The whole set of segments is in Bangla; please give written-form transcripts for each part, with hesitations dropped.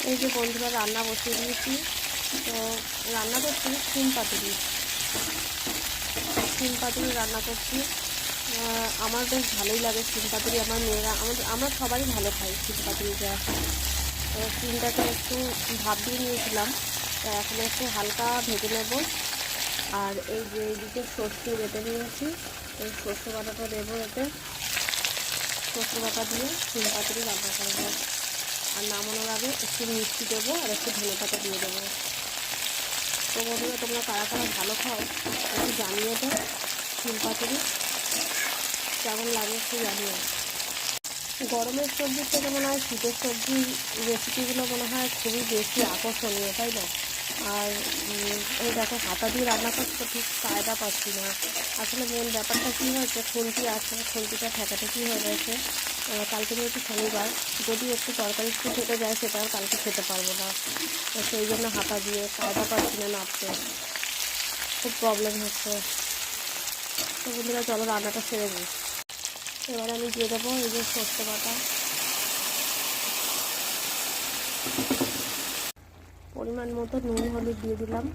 এই যে বন্ধুরা রান্না বসিয়ে দিয়েছি। তো রান্না করছি শিম পাতুরি রান্না করছি। আমার বেশ ভালোই লাগে শিম পাতুরি। আমার মেয়েরা আমরা সবারই ভালো খাই শিম পাতুরিটা। তো শিমটাকে একটু ভাপ দিয়ে নিয়েছিলাম, তো এখন একটু হালকা ভেজে নেব। আর এই যে এইদিকে সর্ষে বেটে নিয়েছি, এই সর্ষে বাটাটা দেবো এতে। সর্ষে বাটা দিয়ে শিম পাতুরি রান্না করবো। আর নামানোর আগে একটু মিষ্টি দেবো আর একটু ধনেপাতা দিয়ে দেবো। তো বন্ধুরা, তোমরা কারা কারা ভালো খাও একটু জানিয়ে দাও। শিম পাতুরি কেমন লাগে একটু জানিও। গরমের সবজির থেকে মনে হয় শীতের সবজি রেসিপিগুলো মনে হয় খুবই বেশি আকর্ষণীয়, তাই না? আর এই দেখো, হাতা দিয়ে রান্না করতে ঠিক কায়দা পাচ্ছি না। আসলে মেন ব্যাপারটা কী হয়েছে, খুন্তি আছে, খুন্তিটা ঠেকাঠেকি হয়ে গেছে। কালকে যেহেতু শনিবার, যদি একটু তরকারি একটু থেকে যায় সেটা আর কালকে খেতে পারবো না। তো সেই জন্য হাতা দিয়ে কায়দা পাচ্ছি না নাড়তে, খুব প্রবলেম হচ্ছে। তো বন্ধুরা, চলো রান্নাটা সেরে নিই। এবার আমি দিয়ে দেবো এই যে সর্ষে বাটা, পরিমাণ মতো নুন হলুদ দিয়ে দিলাম।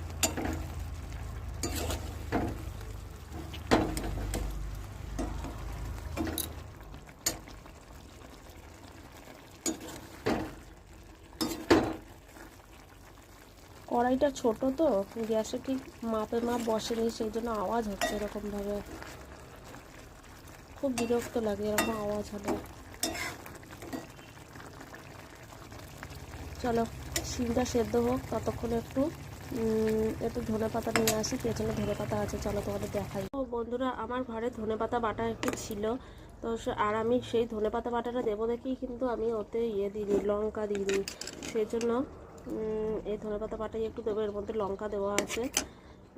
কড়াইটা ছোট তো, গ্যাসে ঠিক মাপে মাপ বসেনি, সেই জন্য আওয়াজ হচ্ছে এরকমভাবে। খুব বিরক্ত লাগে এরকম আওয়াজ হলে। চলো শিমটা সেদ্ধ হোক, ততক্ষণে একটু ধনেপাতা নিয়ে আসি। পেছনে ধনেপাতা আছে, চলো তোমাদের দেখাই। তো বন্ধুরা, আমার ঘরে ধনেপাতা বাটা একটু ছিল, তো আর আমি সেই ধনেপাতা বাটাটা দেবো দেখেই কিন্তু আমি ওতে দিইনি, লঙ্কা দিইনি। সেই জন্য এই ধনেপাতা বাটাই একটু দেবো, এর মধ্যে লঙ্কা দেওয়া আছে,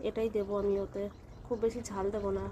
এটাই দেবো আমি ওতে। খুব বেশি ঝাল দেবো না।